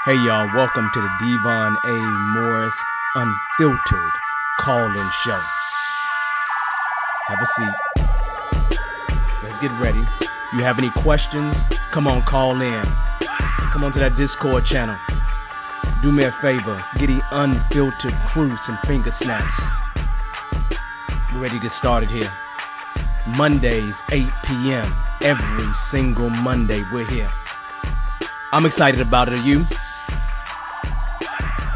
Hey y'all, welcome to the Devon A. Morris Unfiltered Call-In Show. Have a seat. Let's get ready. You have any questions? Come on, call in. Come on to that Discord channel. Do me a favor, get the unfiltered crew some finger snaps. We're ready to get started here. Mondays, 8 p.m. Every single Monday, we're here. I'm excited about it. Are you?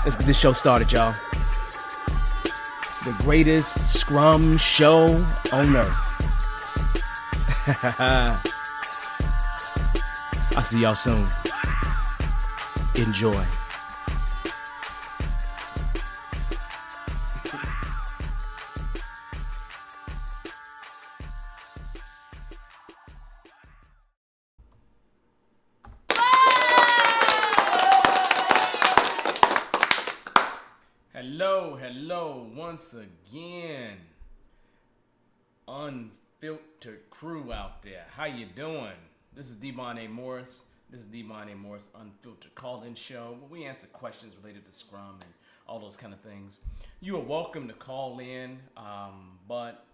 Let's get this show started, y'all. The greatest Scrum show on earth. I'll see y'all soon. Enjoy. Hello, once again. Unfiltered crew out there. How you doing? This is Devon A. Morris. This is Devon A. Morris Unfiltered Call-In Show, where we answer questions related to Scrum and all those kind of things. You are welcome to call in, but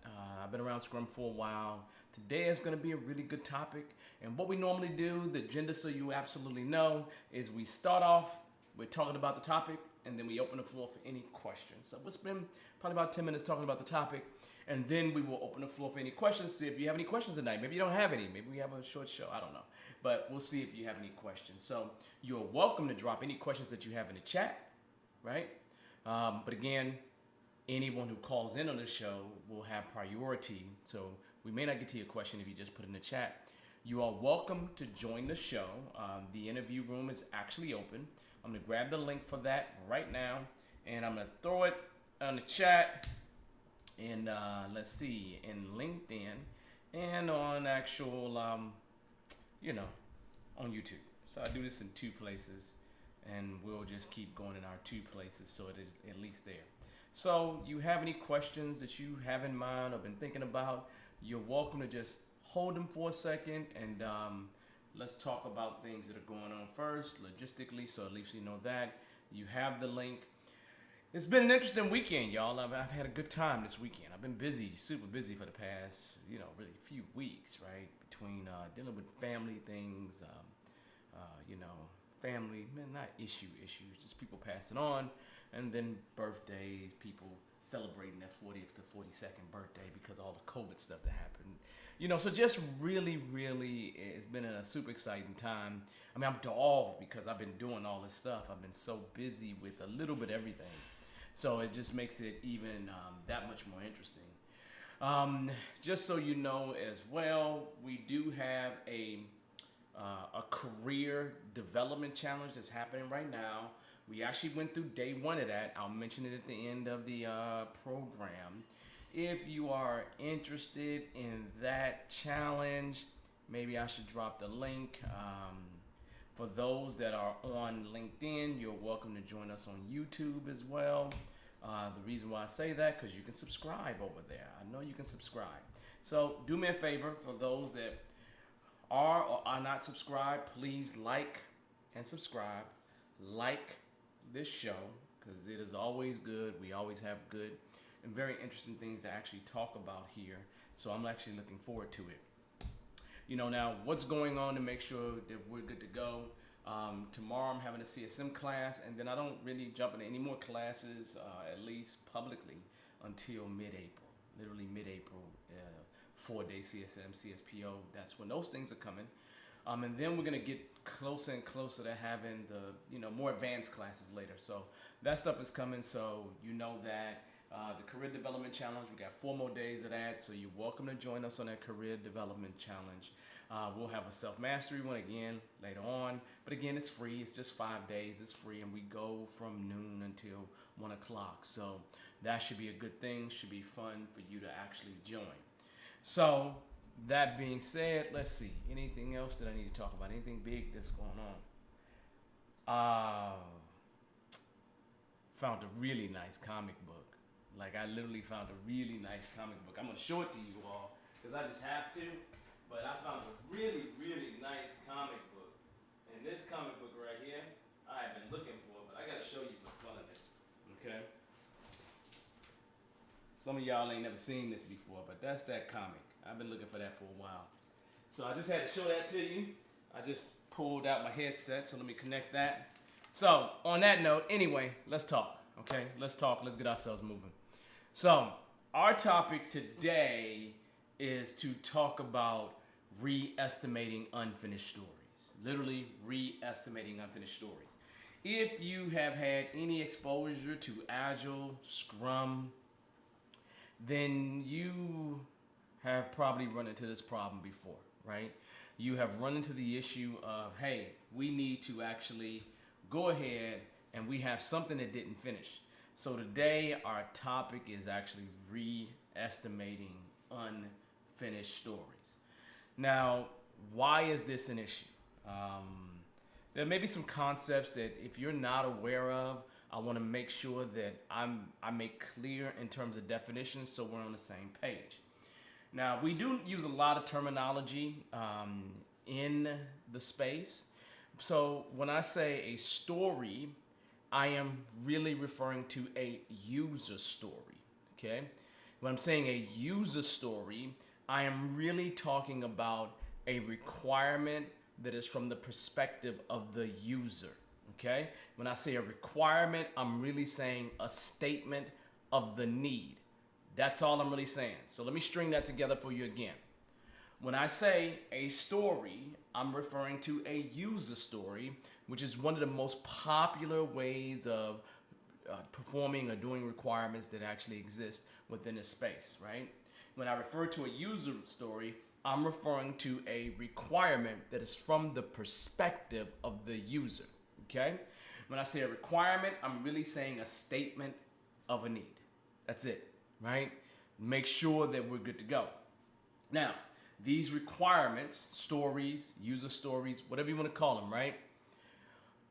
I've been around Scrum for a while. Today is going to be a really good topic, and what we normally do, the agenda so you absolutely know, is we start off, we're talking about the topic, and then we open the floor for any questions. So we'll spend probably about 10 minutes talking about the topic, and then we will open the floor for any questions, see if you have any questions tonight. Maybe you don't have any. Maybe we have a short show. I don't know. But we'll see if you have any questions. So you're welcome to drop any questions that you have in the chat, right? But again, anyone who calls in on the show will have priority. So we may not get to your question if you just put it in the chat. You are welcome to join the show. The interview room is actually open. I'm going to grab the link for that right now, and I'm going to throw it on the chat, and let's see, in LinkedIn, and on actual, on YouTube. So I do this in two places, and we'll just keep going in our two places so it is at least there. So you have any questions that you have in mind or been thinking about, you're welcome to just hold them for a second, and let's talk about things that are going on first, logistically, so at least you know that. You have the link. It's been an interesting weekend, y'all. I've had a good time this weekend. I've been busy, super busy for the past, really few weeks, right? Between dealing with family things, family, not issues, just people passing on, and then birthdays, people celebrating their 40th to 42nd birthday because of all the COVID stuff that happened. So just really, it's been a super exciting time. I mean, I'm dogged because I've been doing all this stuff. I've been so busy with a little bit of everything. So it just makes it even that much more interesting. Just so you know as well, we do have a career development challenge that's happening right now. We actually went through day one of that. I'll mention it at the end of the program. If you are interested in that challenge, maybe I should drop the link. For those that are on LinkedIn, you're welcome to join us on YouTube as well. The reason why I say that, because you can subscribe over there. I know you can subscribe. So do me a favor, for those that are or are not subscribed, please like and subscribe. Like this show, because it is always good. We always have good and very interesting things to actually talk about here. So I'm actually looking forward to it. Now what's going on to make sure that we're good to go. Tomorrow I'm having a CSM class, and then I don't really jump into any more classes, at least publicly, until mid-April. Literally mid-April, 4-day CSM, CSPO. That's when those things are coming. And then we're going to get closer and closer to having the, more advanced classes later. So that stuff is coming. So you know that. The Career Development Challenge, we got 4 more days of that, so you're welcome to join us on that Career Development Challenge. We'll have a self-mastery one again later on, but again, it's free. It's just 5 days. It's free, and we go from noon until 1 o'clock. So that should be a good thing. Should be fun for you to actually join. So that being said, let's see. Anything else that I need to talk about? Anything big that's going on? Found a really nice comic book. Like, I literally found a really nice comic book. I'm going to show it to you all because I just have to. But I found a really, really nice comic book. Some of y'all ain't never seen this before, but that's that comic. I've been looking for that for a while. So I just had to show that to you. I just pulled out my headset, so let me connect that. So on that note, anyway, let's talk, okay? Let's talk, let's get ourselves moving. So our topic today is to talk about re-estimating unfinished stories. Literally re-estimating unfinished stories. If you have had any exposure to Agile, Scrum, then you have probably run into this problem before, right? You have run into the issue of, hey, we need to actually go ahead and we have something that didn't finish. So today our topic is actually re-estimating unfinished stories. Now, why is this an issue? There may be some concepts that if you're not aware of, I want to make sure that I make clear in terms of definitions so we're on the same page. Now, we do use a lot of terminology in the space. So when I say a story, I am really referring to a user story, okay? When I'm saying a user story, I am really talking about a requirement that is from the perspective of the user, okay? When I say a requirement, I'm really saying a statement of the need. That's all I'm really saying. So let me string that together for you again. When I say a story, I'm referring to a user story, which is one of the most popular ways of performing or doing requirements that actually exist within a space, right? When I refer to a user story, I'm referring to a requirement that is from the perspective of the user, okay? When I say a requirement, I'm really saying a statement of a need. That's it, right? Make sure that we're good to go. Now, these requirements, stories, user stories, whatever you want to call them, right?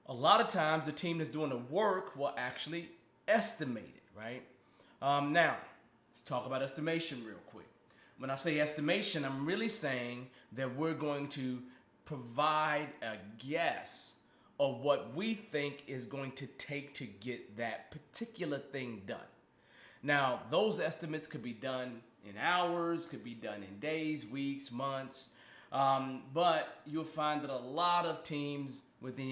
A lot of times the team that's doing the work will actually estimate it, right? Now, let's talk about estimation real quick. When I say estimation, I'm really saying that we're going to provide a guess of what we think is going to take to get that particular thing done. Now, those estimates could be done in hours, could be done in days, weeks, months, but you'll find that a lot of teams within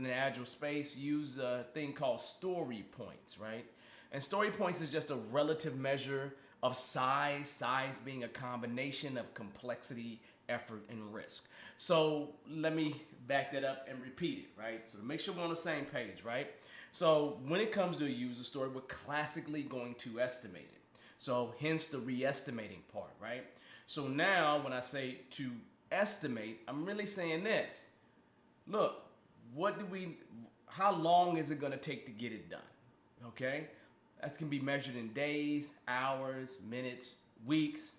the Agile space use a thing called story points, right? And story points is just a relative measure of size being a combination of complexity, effort, and risk. So let me back that up and repeat it, right? So to make sure we're on the same page, right? So when it comes to a user story, we're classically going to estimate it. So hence the re-estimating part, right? So now when I say to estimate, I'm really saying this. Look, how long is it gonna take to get it done? Okay? That can be measured in days, hours, minutes, weeks.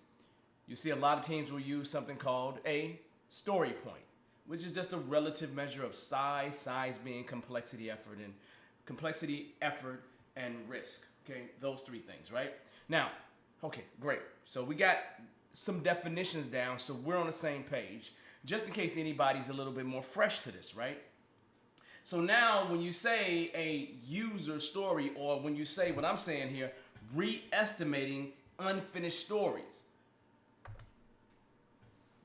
You see a lot of teams will use something called a story point, which is just a relative measure of size being complexity, effort, and risk. Okay, those three things, right? Now, okay, great. So we got some definitions down, so we're on the same page, just in case anybody's a little bit more fresh to this, right? So now when you say a user story, or when you say what I'm saying here, re-estimating unfinished stories.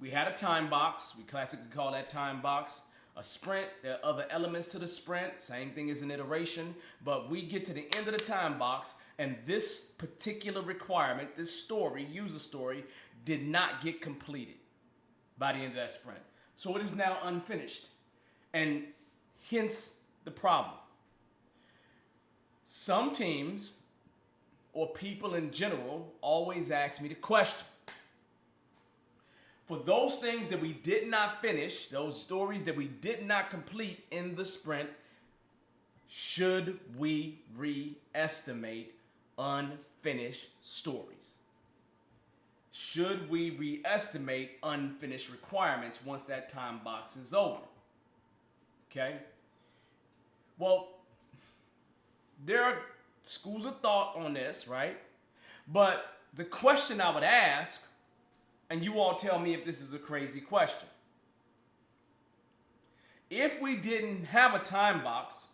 We had a time box. We classically call that time box a sprint. There are other elements to the sprint. Same thing as an iteration. But we get to the end of the time box, and this particular requirement, this story, user story, did not get completed by the end of that sprint. So it is now unfinished. And hence the problem. Some teams or people in general always ask me the question. For those things that we did not finish, those stories that we did not complete in the sprint, should we re-estimate unfinished stories? Should we re-estimate unfinished requirements once that time box is over? Okay? Well, there are schools of thought on this, right? But the question I would ask, and you all tell me if this is a crazy question. If we didn't have a time box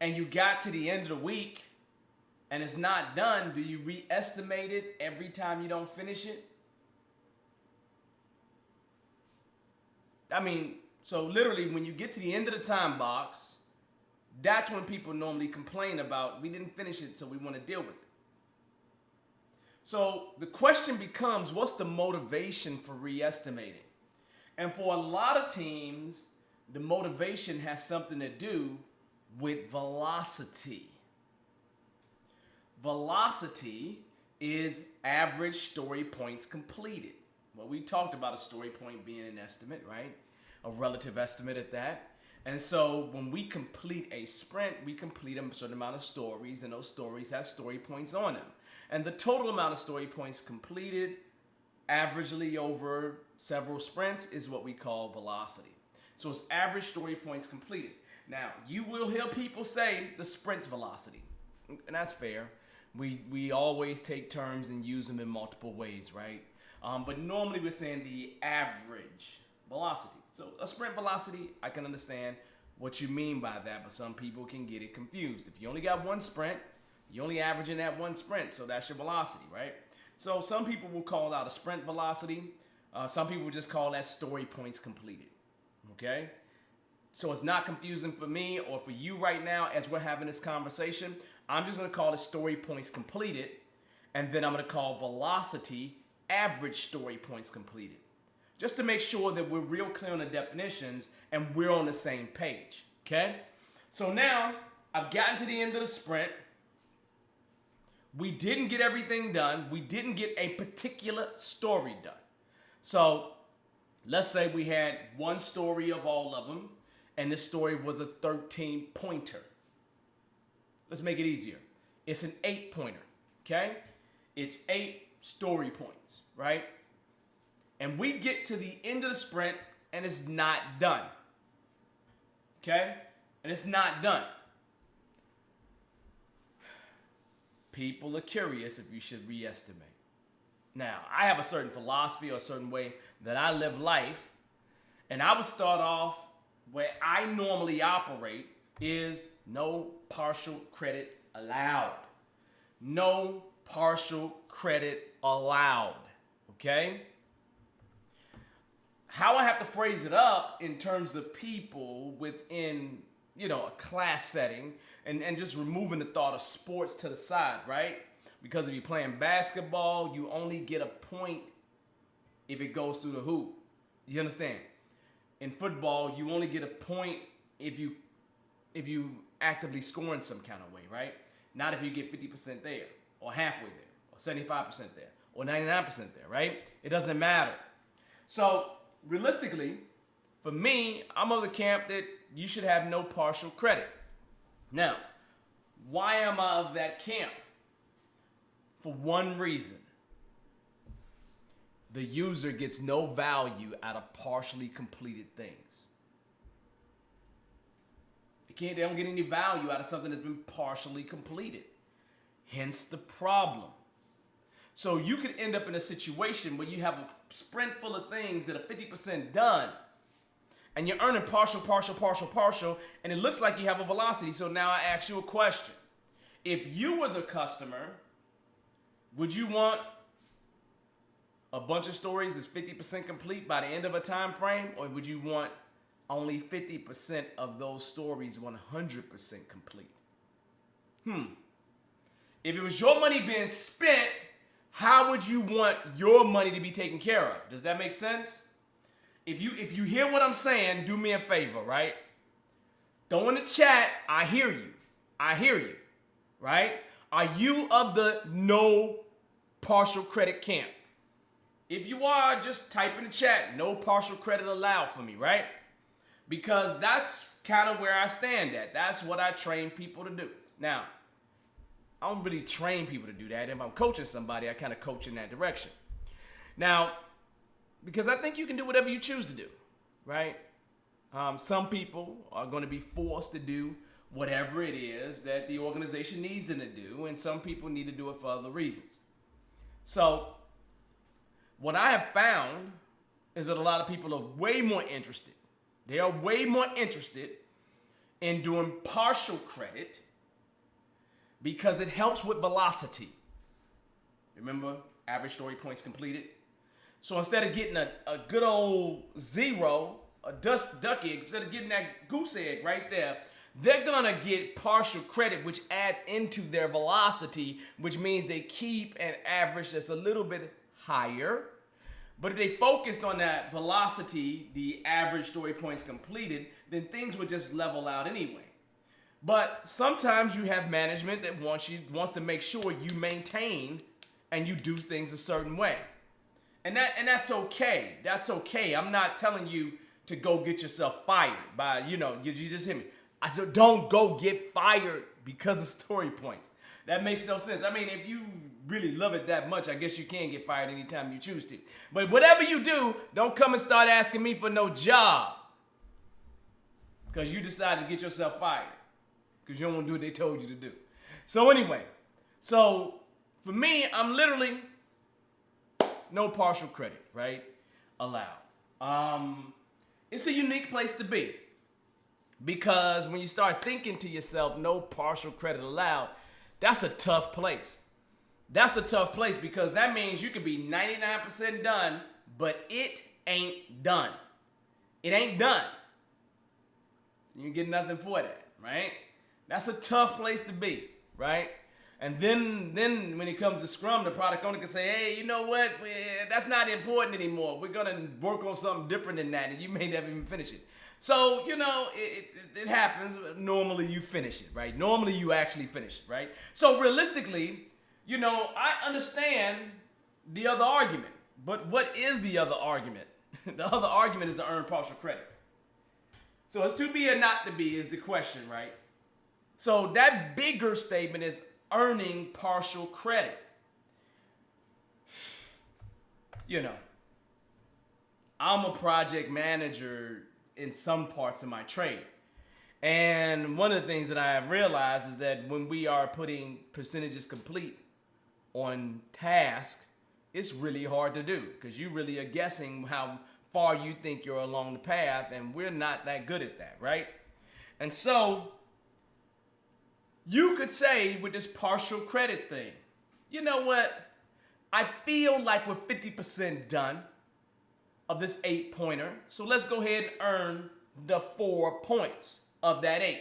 and you got to the end of the week and it's not done, do you re-estimate it every time you don't finish it? I mean, so literally when you get to the end of the time box, that's when people normally complain about, we didn't finish it, so we want to deal with it. So the question becomes, what's the motivation for re-estimating? And for a lot of teams, the motivation has something to do with velocity. Velocity is average story points completed. Well, we talked about a story point being an estimate, right? A relative estimate at that. And so when we complete a sprint, we complete a certain amount of stories, and those stories have story points on them. And the total amount of story points completed averagely over several sprints is what we call velocity. So it's average story points completed. Now, you will hear people say the sprint's velocity, and that's fair. We always take terms and use them in multiple ways, right? But normally we're saying the average velocity. So a sprint velocity, I can understand what you mean by that, but some people can get it confused. If you only got one sprint, you're only averaging that one sprint, so that's your velocity, right? So some people will call out a sprint velocity. Some people will just call that story points completed, okay? So it's not confusing for me or for you right now as we're having this conversation. I'm just going to call it story points completed, and then I'm going to call velocity average story points completed, just to make sure that we're real clear on the definitions and we're on the same page, okay? So now I've gotten to the end of the sprint. We didn't get everything done. We didn't get a particular story done. So let's say we had one story of all of them, and this story was a 13-pointer. Let's make it easier. It's an 8-pointer, okay? It's 8 story points, right? And we get to the end of the sprint, and it's not done, okay? And it's not done. People are curious if you should re-estimate. Now, I have a certain philosophy or a certain way that I live life, and I would start off where I normally operate is no partial credit allowed. No partial credit allowed, okay? How I have to phrase it up in terms of people within, a class setting, and just removing the thought of sports to the side, right? Because if you're playing basketball, you only get a point if it goes through the hoop. You understand? In football, you only get a point if you actively score in some kind of way, right? Not if you get 50% there, or halfway there, or 75% there, or 99% there, right? It doesn't matter. So realistically, for me, I'm of the camp that you should have no partial credit. Now, why am I of that camp? For one reason. The user gets no value out of partially completed things. They don't get any value out of something that's been partially completed. Hence the problem. So you could end up in a situation where you have a sprint full of things that are 50% done, and you're earning partial, and it looks like you have a velocity. So now I ask you a question. If you were the customer, would you want a bunch of stories that's 50% complete by the end of a time frame, or would you want only 50% of those stories 100% complete? If it was your money being spent, how would you want your money to be taken care of? Does that make sense? If you hear what I'm saying, do me a favor, right? Throw in the chat, I hear you, right? Are you of the no partial credit camp? If you are, just type in the chat, no partial credit allowed for me, right? Because that's kind of where I stand at. That's what I train people to do. Now, I don't really train people to do that. If I'm coaching somebody, I kind of coach in that direction. Now, because I think you can do whatever you choose to do, right? Some people are going to be forced to do whatever it is that the organization needs them to do, and some people need to do it for other reasons. So, what I have found is that a lot of people are way more interested. They are way more interested in doing partial credit because it helps with velocity. Remember, average story points completed. So instead of getting a good old 0, a duck egg, instead of getting that goose egg right there, they're gonna get partial credit, which adds into their velocity, which means they keep an average that's a little bit higher. But if they focused on that velocity, the average story points completed, then things would just level out anyway. But sometimes you have management that wants to make sure you maintain and you do things a certain way. And that's okay. That's okay. I'm not telling you to go get yourself fired by, you just hear me. I said, don't go get fired because of story points. That makes no sense. I mean, if you really love it that much, I guess you can get fired anytime you choose to. But whatever you do, don't come and start asking me for no job because you decided to get yourself fired because you don't want to do what they told you to do. So anyway, for me, I'm literally no partial credit, right? Allowed. It's a unique place to be because when you start thinking to yourself, no partial credit allowed, that's a tough place. That's a tough place because that means you could be 99% done, but it ain't done. It ain't done. You get nothing for that, right? That's a tough place to be, right? And then when it comes to Scrum, the product owner can say, hey, you know what? That's not important anymore. We're going to work on something different than that, and you may never even finish it. So, it happens. Normally you finish it, right? Normally you actually finish it, right? So realistically, I understand the other argument. But what is the other argument? The other argument is to earn partial credit. So it's to be or not to be is the question, right? So that bigger statement is earning partial credit. I'm a project manager in some parts of my trade. And one of the things that I have realized is that when we are putting percentages complete on task, it's really hard to do because you really are guessing how far you think you're along the path, and we're not that good at that, right? And so you could say with this partial credit thing, you know what? I feel like we're 50% done of this 8-pointer. So let's go ahead and earn the 4 points of that 8.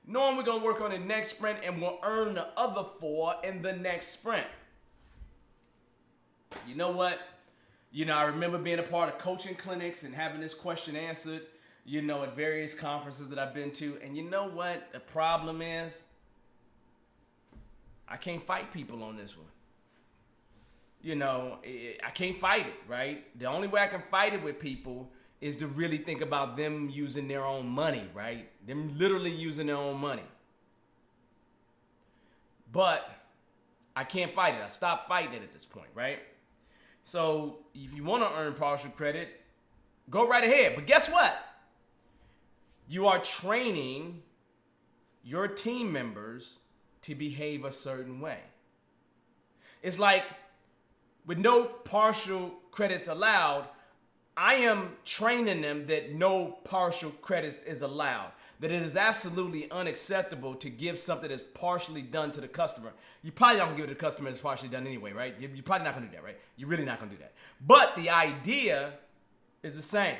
Knowing we're going to work on the next sprint and we'll earn the other 4 in the next sprint. You know what? I remember being a part of coaching clinics and having this question answered, at various conferences that I've been to. And you know what the problem is? I can't fight people on this one. I can't fight it, right? The only way I can fight it with people is to really think about them using their own money, right? Them literally using their own money. But I can't fight it. I stopped fighting it at this point, right? So if you want to earn partial credit, go right ahead. But guess what? You are training your team members to behave a certain way. It's like with no partial credits allowed, I am training them that no partial credits is allowed. That it is absolutely unacceptable to give something that's partially done to the customer. You probably not gonna give it to the customer that's partially done anyway, right? You're probably not gonna do that, right? You're really not gonna do that. But the idea is the same.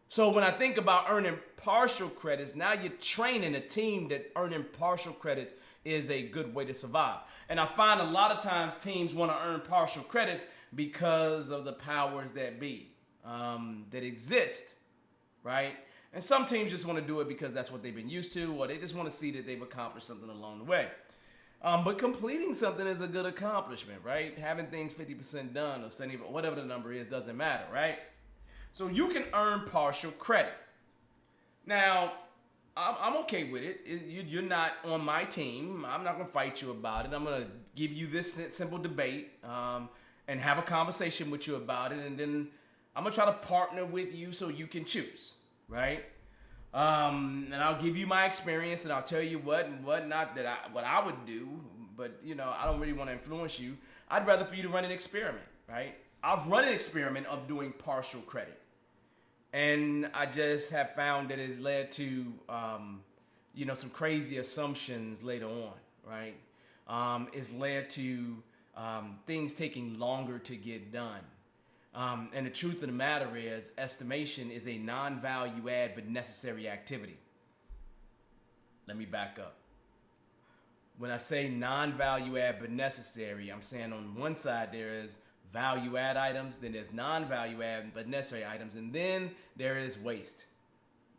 So when I think about earning partial credits, now you're training a team that earning partial credits is a good way to survive. And I find a lot of times teams want to earn partial credits because of the powers that be that exist, right? And some teams just want to do it because that's what they've been used to, or they just want to see that they've accomplished something along the way. But completing something is a good accomplishment, right? Having things 50% done or 70, whatever the number is, doesn't matter, right? So you can earn partial credit. Now, I'm okay with it. You're not on my team. I'm not going to fight you about it. I'm going to give you this simple debate and have a conversation with you about it. And then I'm going to try to partner with you so you can choose, right? And I'll give you my experience and I'll tell you what and what not what I would do. But, I don't really want to influence you. I'd rather for you to run an experiment, right? I've run an experiment of doing partial credit. And I just have found that it's led to, some crazy assumptions later on. right, is led to things taking longer to get done. And the truth of the matter is, estimation is a non-value add but necessary activity. Let me back up. When I say non-value add but necessary, I'm saying on one side there is value add items, then there's non-value add but necessary items, and then there is waste.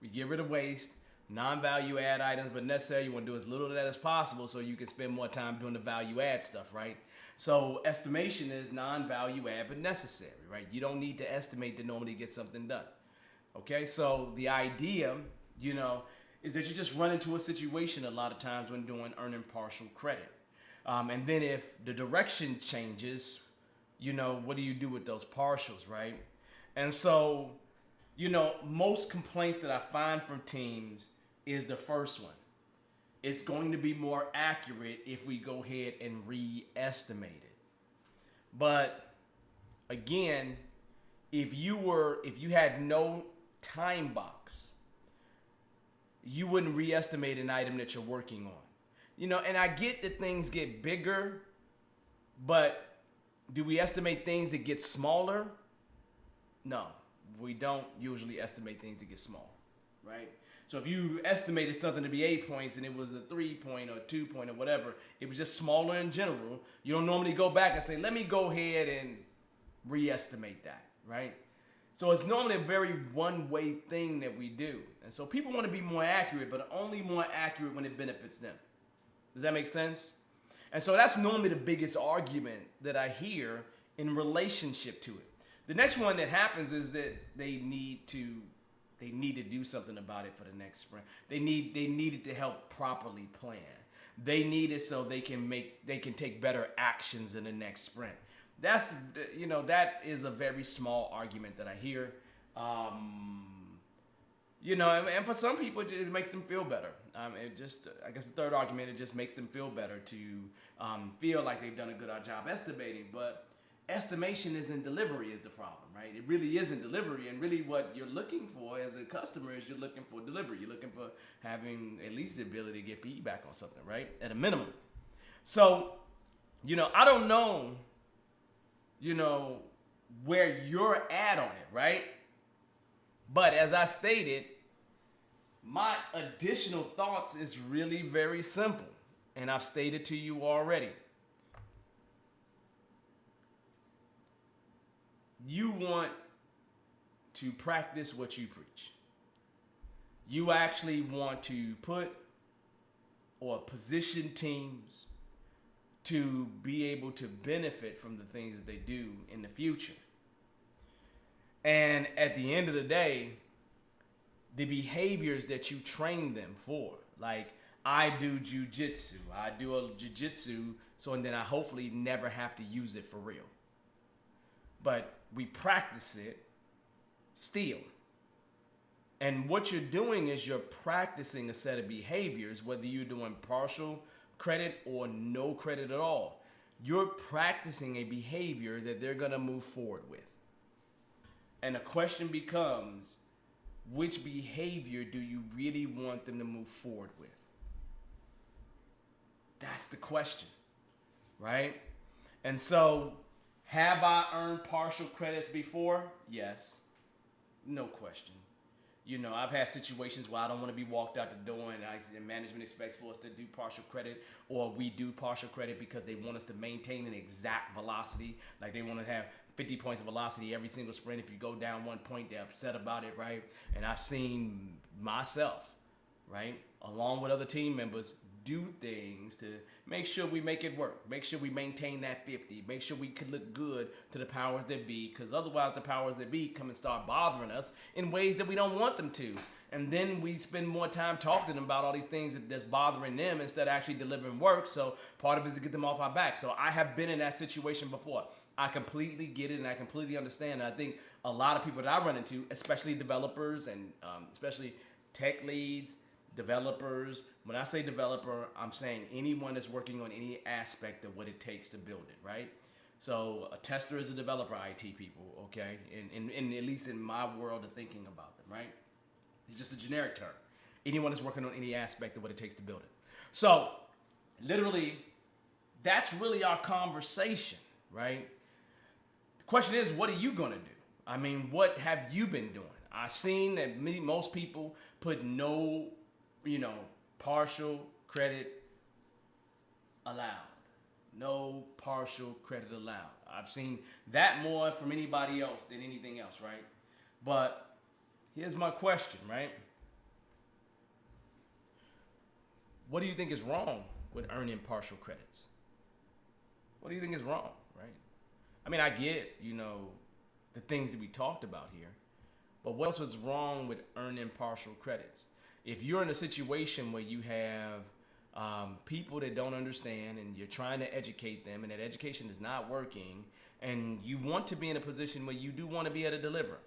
We get rid of waste, non-value add items but necessary. You want to do as little of that as possible so you can spend more time doing the value add stuff, right? So estimation is non-value add but necessary, right? You don't need to estimate to normally get something done. Okay, so the idea, is that you just run into a situation a lot of times when doing earning partial credit. And then if the direction changes, what do you do with those partials, right? And so, most complaints that I find from teams is the first one. It's going to be more accurate if we go ahead and re-estimate it. But again, if you had no time box, you wouldn't re-estimate an item that you're working on. And I get that things get bigger, but do we estimate things that get smaller? No, we don't usually estimate things that get small, right? So if you estimated something to be 8 points and it was a 3 point or 2 point or whatever, it was just smaller in general, you don't normally go back and say, let me go ahead and re-estimate that, right? So it's normally a very one-way thing that we do. And so people want to be more accurate, but only more accurate when it benefits them. Does that make sense? And so that's normally the biggest argument that I hear in relationship to it. The next one that happens is that they need to do something about it for the next sprint. They need it to help properly plan. They need it so they can take better actions in the next sprint. That is a very small argument that I hear. And for some people it makes them feel better. I guess the third argument, it just makes them feel better to feel like they've done a good job estimating. But estimation isn't delivery is the problem, right? It really isn't delivery. And really what you're looking for as a customer is you're looking for delivery. You're looking for having at least the ability to get feedback on something, right? At a minimum. So, I don't know, where you're at on it, right? But as I stated, my additional thoughts is really very simple. And I've stated to you already. You want to practice what you preach. You actually want to put or position teams to be able to benefit from the things that they do in the future. And at the end of the day, the behaviors that you train them for, like I do jujitsu, I do a jujitsu, and then I hopefully never have to use it for real. But we practice it still. And what you're doing is you're practicing a set of behaviors, whether you're doing partial credit or no credit at all. You're practicing a behavior that they're going to move forward with. And the question becomes, which behavior do you really want them to move forward with? That's the question, right? And so, have I earned partial credits before? Yes, no question. I've had situations where I don't want to be walked out the door and management expects for us to do partial credit, or we do partial credit because they want us to maintain an exact velocity. Like they want to have 50 points of velocity every single sprint. If you go down 1 point, they're upset about it, right? And I've seen myself, right, along with other team members, do things to make sure we make it work, make sure we maintain that 50, make sure we could look good to the powers that be, because otherwise the powers that be come and start bothering us in ways that we don't want them to. And then we spend more time talking to them about all these things that's bothering them instead of actually delivering work. So part of it is to get them off our back. So I have been in that situation before. I completely get it and I completely understand. And I think a lot of people that I run into, especially developers and especially tech leads, developers. When I say developer, I'm saying anyone that's working on any aspect of what it takes to build it, right? So a tester is a developer, IT people, okay? And at least in my world of thinking about them, right? It's just a generic term. Anyone that's working on any aspect of what it takes to build it. So literally, that's really our conversation, right? The question is, what are you gonna do? I mean, what have you been doing? I've seen that most people put no, partial credit allowed. No partial credit allowed. I've seen that more from anybody else than anything else, right? But here's my question, right? What do you think is wrong with earning partial credits? What do you think is wrong, right? I mean, I get, the things that we talked about here, but what else is wrong with earning partial credits? If you're in a situation where you have people that don't understand and you're trying to educate them and that education is not working and you want to be in a position where you do want to be able to deliver.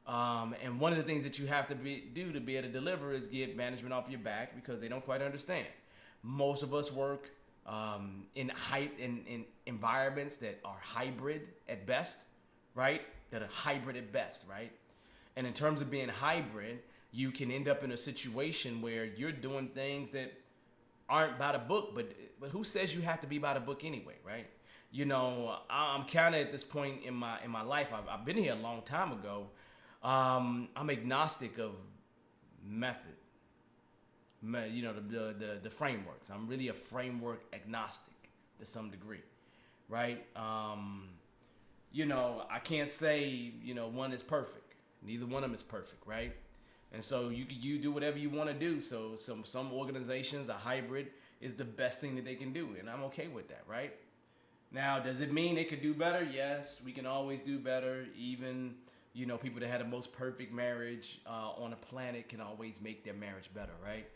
And one of the things that you have to do to be able to deliver is get management off your back because they don't quite understand. Most of us work in environments that are hybrid at best, right? That are hybrid at best, right? And in terms of being hybrid, you can end up in a situation where you're doing things that aren't by the book, but who says you have to be by the book anyway, right? I'm kind of at this point in my life. I've been here a long time ago. I'm agnostic of method. The frameworks. I'm really a framework agnostic to some degree, right? I can't say one is perfect. Neither one of them is perfect, right? And so you do whatever you want to do. So some organizations, a hybrid is the best thing that they can do, and I'm okay with that, right? Now, does it mean they could do better? Yes, we can always do better. Even people that had the most perfect marriage on the planet can always make their marriage better, right?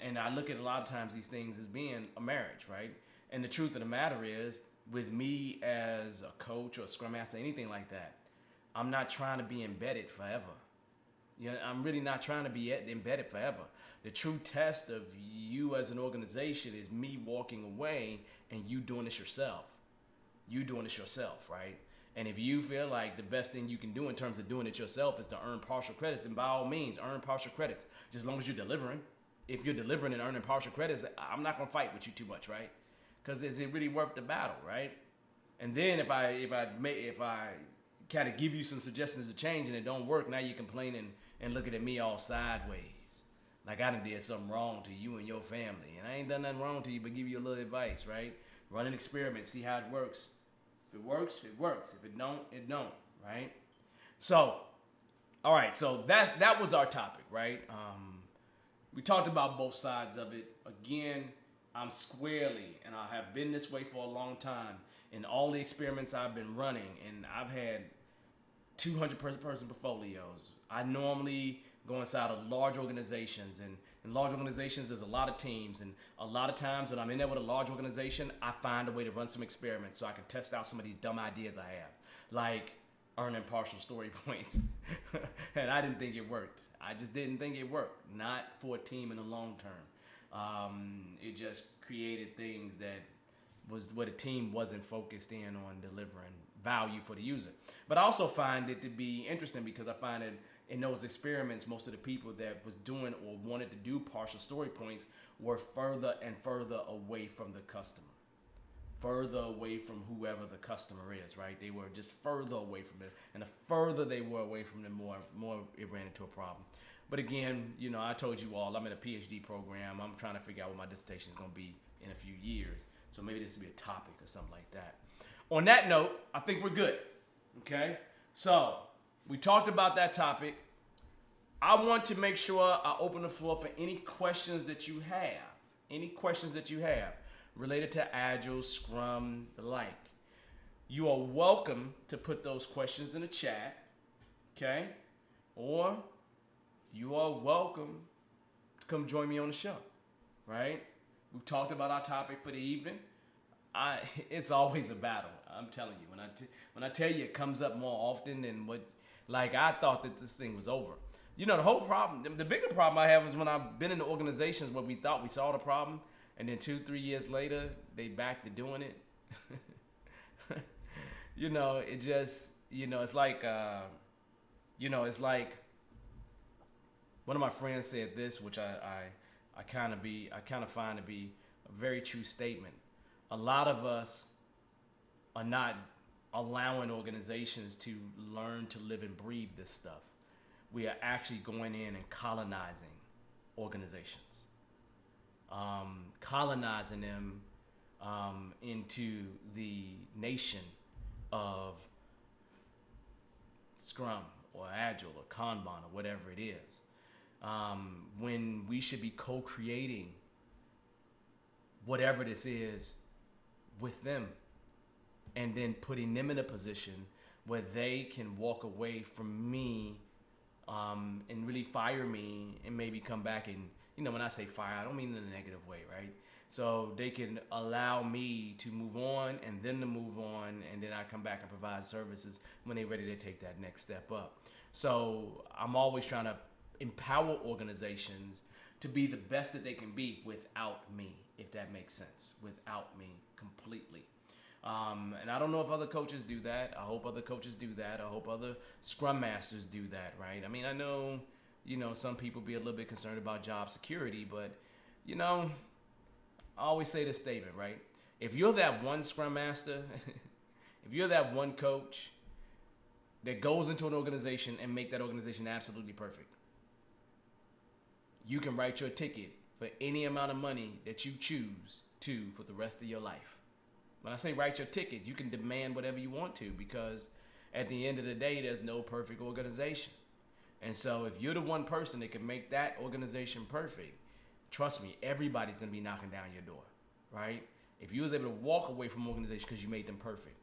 And I look at a lot of times these things as being a marriage, right? And the truth of the matter is, with me as a coach or a scrum master, anything like that, I'm not trying to be embedded forever. I'm really not trying to be embedded forever. The true test of you as an organization is me walking away and you doing this yourself. You doing this yourself, right? And if you feel like the best thing you can do in terms of doing it yourself is to earn partial credits, then by all means, earn partial credits. Just as long as you're delivering. If you're delivering and earning partial credits, I'm not going to fight with you too much, right? Because is it really worth the battle, right? And then if I kind of give you some suggestions to change and it don't work, now you're complaining and looking at me all sideways. Like I done did something wrong to you and your family. And I ain't done nothing wrong to you, but give you a little advice, right? Run an experiment, see how it works. If it works, it works. If it don't, it don't, right? So, all right, so that was our topic, right? We talked about both sides of it. Again, I'm squarely, and I have been this way for a long time, in all the experiments I've been running, and I've had 200 person portfolios. I normally go inside of large organizations, and in large organizations, there's a lot of teams, and a lot of times when I'm in there with a large organization, I find a way to run some experiments so I can test out some of these dumb ideas I have, like earning partial story points. And I didn't think it worked. I just didn't think it worked, not for a team in the long term. It just created things that was what a team wasn't focused in on delivering value for the user. But I also find it to be interesting because I find that in those experiments, most of the people that was doing or wanted to do partial story points were further and further away from the customer, further away from whoever the customer is, right? They were just further away from it. And the further they were away from them, more it ran into a problem. But again, I told you all, I'm in a PhD program. I'm trying to figure out what my dissertation is going to be in a few years. So maybe this will be a topic or something like that. On that note, I think we're good. Okay? So we talked about that topic. I want to make sure I open the floor for any questions that you have. Any questions that you have related to Agile, Scrum, the like. You are welcome to put those questions in the chat. Okay? Or you are welcome to come join me on the show. Right? We've talked about our topic for the evening. It's always a battle. I'm telling you. When I tell you it comes up more often than what, like I thought that this thing was over. The whole problem, the bigger problem I have is when I've been in the organizations where we thought we saw the problem, and then 2-3 years later, they back to doing it. It just, it's like, it's like, one of my friends said this, which I kind of find to be a very true statement. A lot of us are not allowing organizations to learn to live and breathe this stuff. We are actually going in and colonizing organizations, colonizing them into the nation of Scrum or Agile or Kanban or whatever it is, when we should be co-creating whatever this is with them, and then putting them in a position where they can walk away from me and really fire me and maybe come back and, when I say fire, I don't mean in a negative way, right? So they can allow me to move on and then to move on, and then I come back and provide services when they're ready to take that next step up. So I'm always trying to empower organizations to be the best that they can be without me, if that makes sense, without me completely. And I don't know if other coaches do that. I hope other coaches do that. I hope other Scrum Masters do that, right? I mean, I know, some people be a little bit concerned about job security, but, I always say this statement, right? If you're that one Scrum Master, if you're that one coach that goes into an organization and make that organization absolutely perfect, you can write your ticket for any amount of money that you choose to for the rest of your life. When I say write your ticket, you can demand whatever you want to, because at the end of the day, there's no perfect organization. And so if you're the one person that can make that organization perfect, trust me, everybody's going to be knocking down your door, right? If you was able to walk away from an organization because you made them perfect,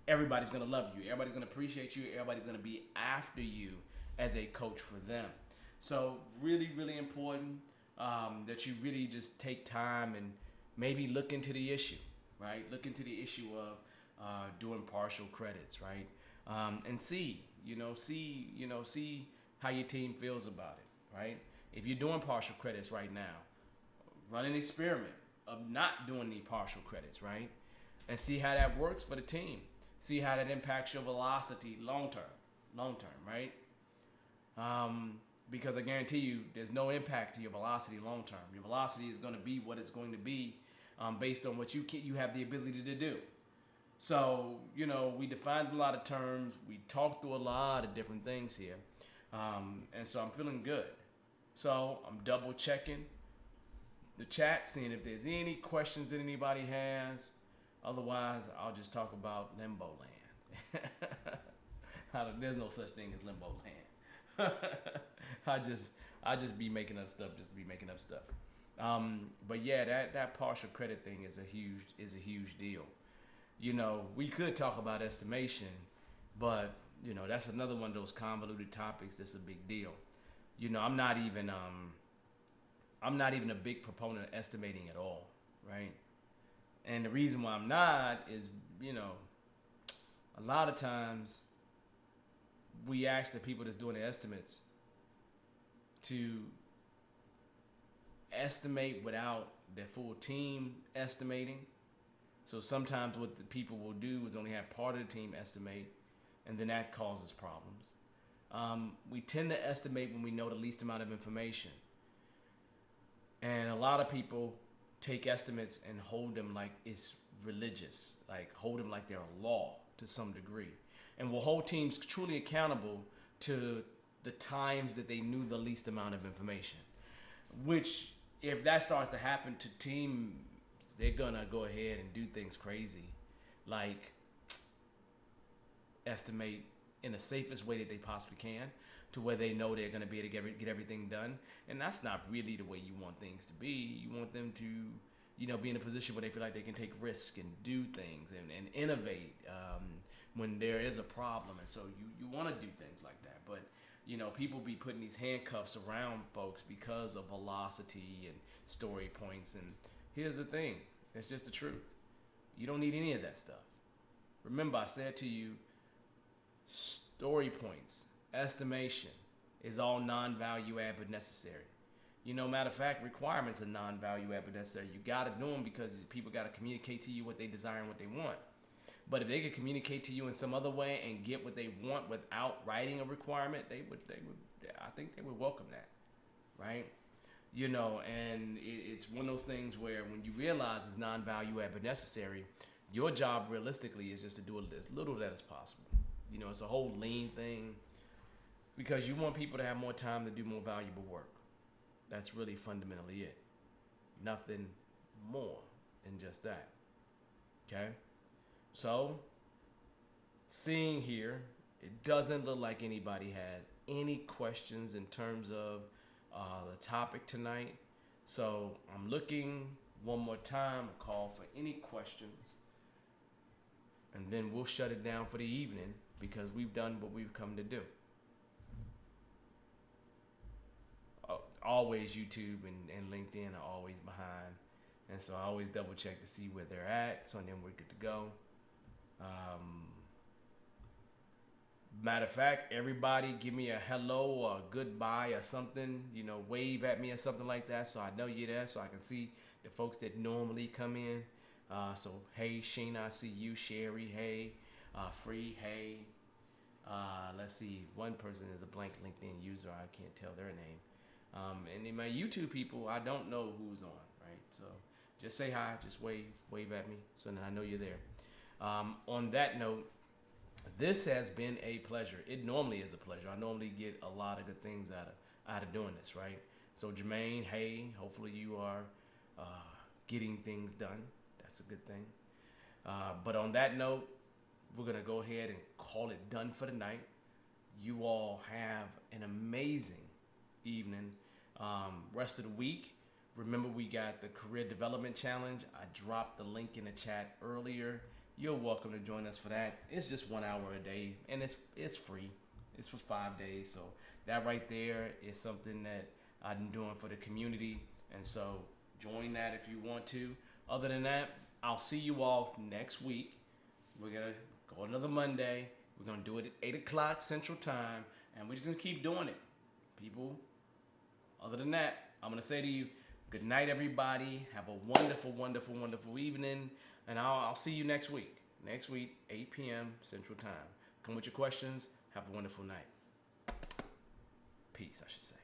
everybody's going to love you. Everybody's going to appreciate you. Everybody's going to be after you as a coach for them. So really, really important that you really just take time and maybe look into the issue, right? Look into the issue of doing partial credits, right? And see how your team feels about it, right? If you're doing partial credits right now, run an experiment of not doing any partial credits, right? And see how that works for the team. See how that impacts your velocity long term, right? Because I guarantee you, there's no impact to your velocity long term. Your velocity is going to be what it's going to be based on what you have the ability to do. So, we defined a lot of terms. We talked through a lot of different things here. And so I'm feeling good. So I'm double checking the chat, seeing if there's any questions that anybody has. Otherwise, I'll just talk about limbo land. There's no such thing as limbo land. I just be making up stuff just to be making up stuff. But yeah, that partial credit thing is a huge deal. We could talk about estimation, but that's another one of those convoluted topics that's a big deal. I'm not even a big proponent of estimating at all, right? And the reason why I'm not is, a lot of times we ask the people that's doing the estimates to estimate without their full team estimating. So sometimes what the people will do is only have part of the team estimate, and then that causes problems. We tend to estimate when we know the least amount of information. And a lot of people take estimates and hold them like it's religious, like hold them like they're a law to some degree. And will hold teams truly accountable to the times that they knew the least amount of information. Which, if that starts to happen to team, they're gonna go ahead and do things crazy, like estimate in the safest way that they possibly can, to where they know they're going to be able to get everything done. And that's not really the way you want things to be. You want them to, be in a position where they feel like they can take risks and do things and innovate when there is a problem. And so you want to do things like that. But, people be putting these handcuffs around folks because of velocity and story points. And here's the thing. It's just the truth. You don't need any of that stuff. Remember, I said to you, story points, estimation is all non-value add but necessary. Matter of fact, requirements are non-value add but necessary. You got to do them because people got to communicate to you what they desire and what they want. But if they could communicate to you in some other way and get what they want without writing a requirement, I think they would welcome that, right? And it's one of those things where when you realize it's non-value add but necessary, your job realistically is just to do as little of that as possible. It's a whole lean thing because you want people to have more time to do more valuable work. That's really fundamentally it. Nothing more than just that. Okay? So, seeing here, it doesn't look like anybody has any questions in terms of the topic tonight. So, I'm looking one more time, call for any questions, and then we'll shut it down for the evening because we've done what we've come to do. Always YouTube and LinkedIn are always behind, and so I always double check to see where they're at, so then we're good to go. Matter of fact, everybody give me a hello or a goodbye or something, wave at me or something like that, so I know you're there, so I can see the folks that normally come in. So hey Sheena, I see you. Sherry, hey. Free, hey. Let's see, one person is a blank LinkedIn user, I can't tell their name. And in my YouTube people, I don't know who's on, right? So just say hi, just wave at me, so then I know you're there. On that note, this has been a pleasure. It normally is a pleasure. I normally get a lot of good things out of doing this, right? So Jermaine, hey, hopefully you are getting things done. That's a good thing. But on that note, we're gonna go ahead and call it done for the night. You all have an amazing evening. Rest of the week, remember we got the Career Development Challenge. I dropped the link in the chat earlier. You're welcome to join us for that. It's just 1 hour a day, and it's free. It's for 5 days, so that right there is something that I'm doing for the community, and so join that if you want to. Other than that, I'll see you all next week. We're gonna go another Monday. We're gonna do it at 8 o'clock Central Time, and we're just gonna keep doing it, people. Other than that, I'm going to say to you, good night, everybody. Have a wonderful, wonderful, wonderful evening. And I'll see you next week. Next week, 8 p.m. Central Time. Come with your questions. Have a wonderful night. Peace, I should say.